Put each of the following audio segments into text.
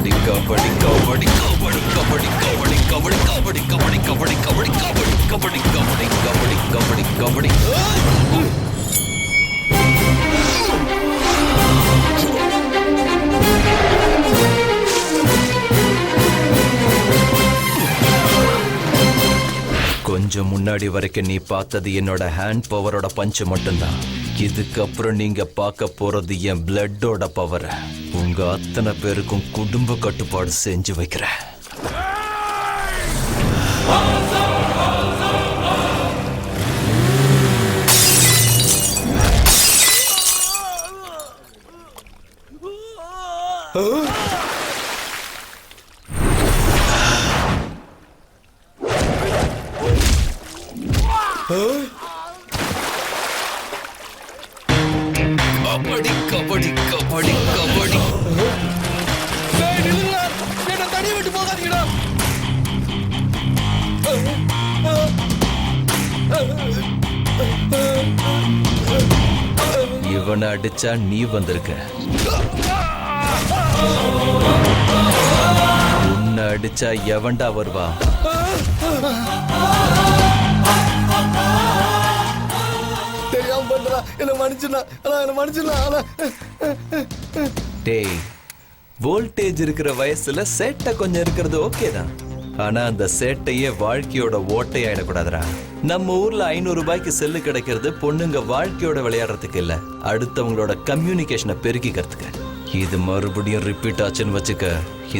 கபடி கபடி கபடி கபடி கபடி கபடி கபடி கபடி கபடி கபடி கபடி கபடி கபடி கபடி கபடி கபடி கபடி. கொஞ்சம் முன்னாடி வரைக்கும் நீ பார்த்தது என்னோட ஹேண்ட் பவரோட பஞ்ச் மட்டும்தான். இதுக்கப்புறம் நீங்க பார்க்க போறது என் பிளட்டோட பவர். உங்க அத்தனை பேருக்கும் குடும்ப கட்டுப்பாடு செஞ்சு வைக்கிறேன். கபடி கபடி கபடி கபடி. தனியை விட்டு போகாதீங்கடா. இவனை அடிச்சா நீ வந்திருக்க, உன்னை அடிச்சா எவன்டா வருவா? தெரியாம பண்றா, என்ன மன்னிச்சுடா, என்ன மன்னிச்சுடா. டேய், வோல்டேஜ் இருக்கிற வயசுல சேட்டை கொஞ்சம் இருக்கிறது ஓகே தான். ஆனா அந்த சேட்டையே வாழ்க்கையோட ஓட்டை ஆயிடக்கூடாதுடா. நம்ம ஊர்ல 500 ரூபாய்க்கு செல்லு கிடைக்கிறது பொண்ணுங்க வாழ்க்கையோட விளையாடுறதுக்கு இல்ல, அடுத்தவங்களோட கம்யூனிகேஷனை பெருக்கிக்கிறதுக்கு. இது மறுபடியும் ரிப்பீட் ஆச்சுன்னு வச்சுக்க,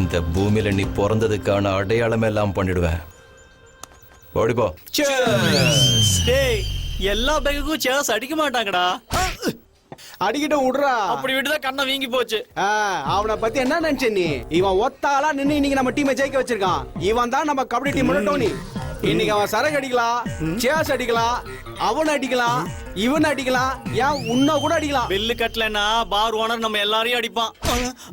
இந்த பூமியில நீ பிறந்ததுக்கான அடையாளம் எல்லாம் பண்ணிடுவேன். ஓடிப்போ. டேய், எல்லா பேக்குக்கும் சேர்ஸ் அடிக்க மாட்டாங்கடா. அடிக்கிட்ட விடுறா. அப்படி விட்டுதான் கண்ணை வீங்கி போச்சு. அவனை பத்தி என்ன நினைச்ச நீ? இவன் ஒத்தாளா நின்னு இன்னைக்கு நம்ம டீமை ஜெயிக்க வச்சிருக்கான். இவன் தான் நம்ம கபடி டீமோட டோனி. இன்னைக்கு அவன் சரக்கு அடிக்கலாம், சேஸ் அடிக்கலாம், அவன் அடிக்கலாம், இவன் அடிக்கலாம், ஏன் உன்ன கூட அடிக்கலாம். பில்லு கட்டலன்னா பார் ஓனர் நம்ம எல்லாரையும் அடிப்பான்.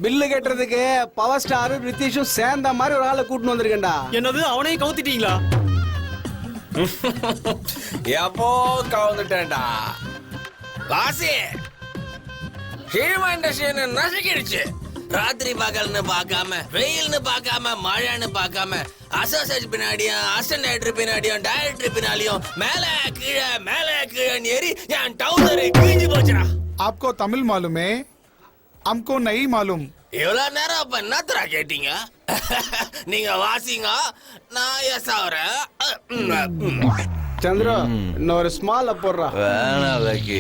பில்லு கட்டுறதுக்கு பவர் ஸ்டார் ரித்திஷும் சேர்ந்த மாதிரி ஒரு ஆளை கூட்டின்னு வந்திருக்கேன்டா. என்னது, அவனையும் கவுத்திட்டீங்களா? எப்போ கவுந்துட்டேன்டா லாசி. Cinema industry நசுக்கிடுச்சு. ராத்திரி பகல்னு பார்க்காம, வெயில்னு பார்க்காம, மழைன்னு பார்க்காம, அசோசியேட் பின்னாடியும், அசிஸ்டன்ட் பின்னாடியும், டைரக்டர் பின்னாடியும், மேல கீழே ஏறி என் டவுசர் கிழிஞ்சு போச்சுடா. आपको तमिल मालूम है, हमको नहीं मालूम. இவ்வளவு நேரம் அப்ப என்னத்தரா கேட்டீங்க? நீங்க வாசிங்க, நான் எஸ் ஆகுறேன். சந்திரா, இன்னொரு ஸ்மால் போடுறா. வேணாம் லக்கி,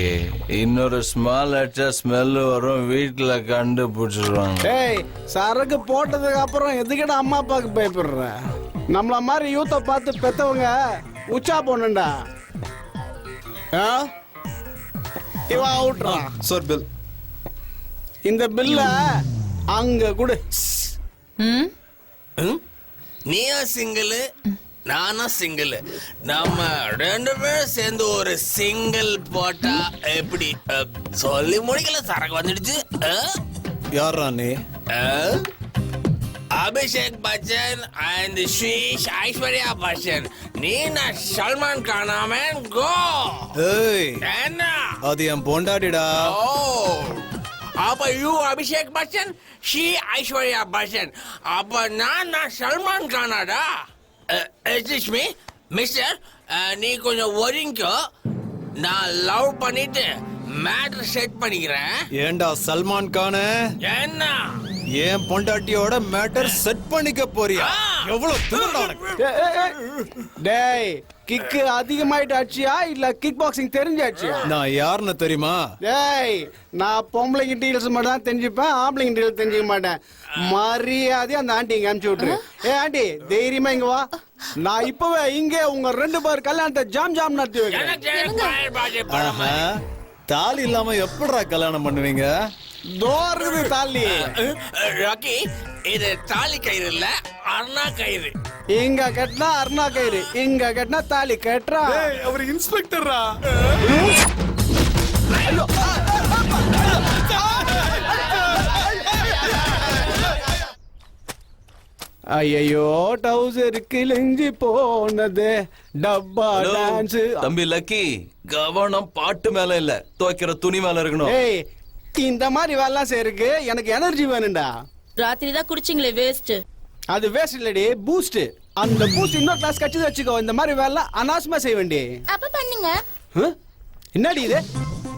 இன்னொரு ஸ்மால் அடிச்சா ஸ்மெல் வரும், வீட்டுல கண்டுபிடிச்சிருவாங்க. டேய், சரக்கு போட்டதுக்கு அப்புறம் எதுக்கிட்ட அம்மா அப்பாவுக்கு பயப்படுற? நம்மள மாதிரி யூத்தை பார்த்து பெத்தவங்க உச்சா போனண்டா. இவன் அவுட்றான். Sir bill. இந்த பில்ல அங்க கொடு. நீயும் சிங்கிள், நானும் சிங்கிள். நம்ம 2 பேரும் சேர்ந்து ஒரு சிங்கிள் போட்டா எப்படி? சொல்லி முடிக்கல, சரக்கு வந்துடுச்சு. யாரா நீ? அபிஷேக் பச்சன் அண்ட் ஸ்ரீஷ் ஐஸ்வர்யா பச்சன். நீ நான் சல்மான் கானாம கோ. என்ன அது என் பொண்டாட்டிடா. ஓ, அப்ப யூ அபிஷேக் பச்சன், ஷீ ஐஸ்வர்யா பச்சன். அப்ப நான் சல்மான் கானாடா. எக்ஸ்கியூஸ் மீ மிஸ்டர், நீ கொஞ்சம் ஒதுங்கோ. நான் லவ் பண்ணிட்டு மேட்டர் செட் பண்ணிக்கிறேன். ஏண்டா சல்மான் கான என்ன என் பொண்டாட்டியோட மேட்டர் செட் பண்ணிக்க போறியா? எவ்வளவு திமிருடா உனக்கு? டேய், கிக் அதிகமாயிட்டு ஆச்சியா இல்ல கிக் பாக்ஸிங் தெரிஞ்சாச்சியா? நான் யாருன்னு தெரியுமா? டேய், நான் பொம்பளைங்க டீல்ஸ் மட்டும் தான் தெரிஞ்சுப்பேன், ஆம்பளைங்க டீல்ஸ் தெரிஞ்சுக்க மாட்டேன். மரியாதையா அந்த ஆண்டி இங்க அனுப்பிச்சு விட்டுரு. ஆண்டி, தைரியமா இங்க வா. நான் இப்பவே இங்கே உங்க 2 பேர் கல்யாணத்தை ஜாம் நடத்தி வைக்கிறேன். தாலி இல்லாம எப்படிடா கல்யாணம் பண்ணுவீங்க? தோறுது தாலி. ராக்கி, இது தாலி கயிறு இல்ல, அருணா கயிறு. இங்க கட்டினா அருணா கயிறு, இங்க கட்டினா தாலி கட்டுறா. அவர் இன்ஸ்பெக்டரா? ஐயோ, டவுசர் கிழிஞ்சு போனது. டப்பா டான்ஸ். தம்பி லக்கி, கவனம் பாட்டு மேல இல்ல, துவைக்கிற துணி மேல இருக்கணும். ஏய், இந்த மாதிரி வேலை செய்யறதுக்கு எனக்கு எனர்ஜி வேணும்டா. ராத்திரி தான் குடிச்சிங்களே வேஸ்ட். அது வேஸ்ட் இல்லடி, பூஸ்ட். அந்த பூஸ்ட் இன்னொரு கிளாஸ் கட்சி வச்சுக்கோ. இந்த மாதிரி வேலை அனாவசியமா செய்ய வேண்டி. அப்ப பண்ணுங்க. என்னடி இது?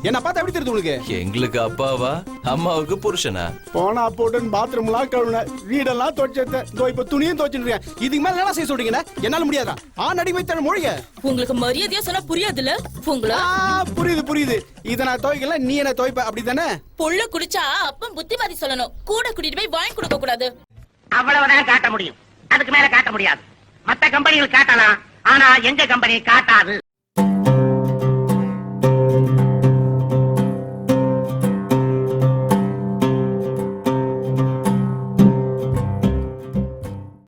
என்ன பார்த்தா எப்படி தெரியுது உனக்கு? எங்களுக்கு அப்பாவா, அம்மாவுக்கு புருஷனா? போனா போட்டுன்னு பாத்ரூம்லாம் கழுவுன, வீடெல்லாம் துவைச்சேன். இப்ப துணியும் துவைச்சுருக்கேன். இதுக்கு மேல என்ன செய்ய சொல்றீங்க? என்னால முடியாதா? நடிமை தர மொழிக. உங்களுக்கு மரியாதையா சொன்னா புரியாதுல்ல உங்களா? புரியுது புரியுது. இத நான் துவைக்கல, நீ என்ன துவைப்ப, அப்படிதானே? பொள்ள குடிச்சா அப்பம் புத்திமதி சொல்லணும். கூட கூட்டிட்டு போய் வாங்கி கொடுக்க கூடாது. அவ்வளவுதான் காட்ட முடியும், அதுக்கு மேல காட்ட முடியாது. மத்த கம்பெனிகள் காட்டலாம், ஆனா எங்க கம்பெனி காட்டாது.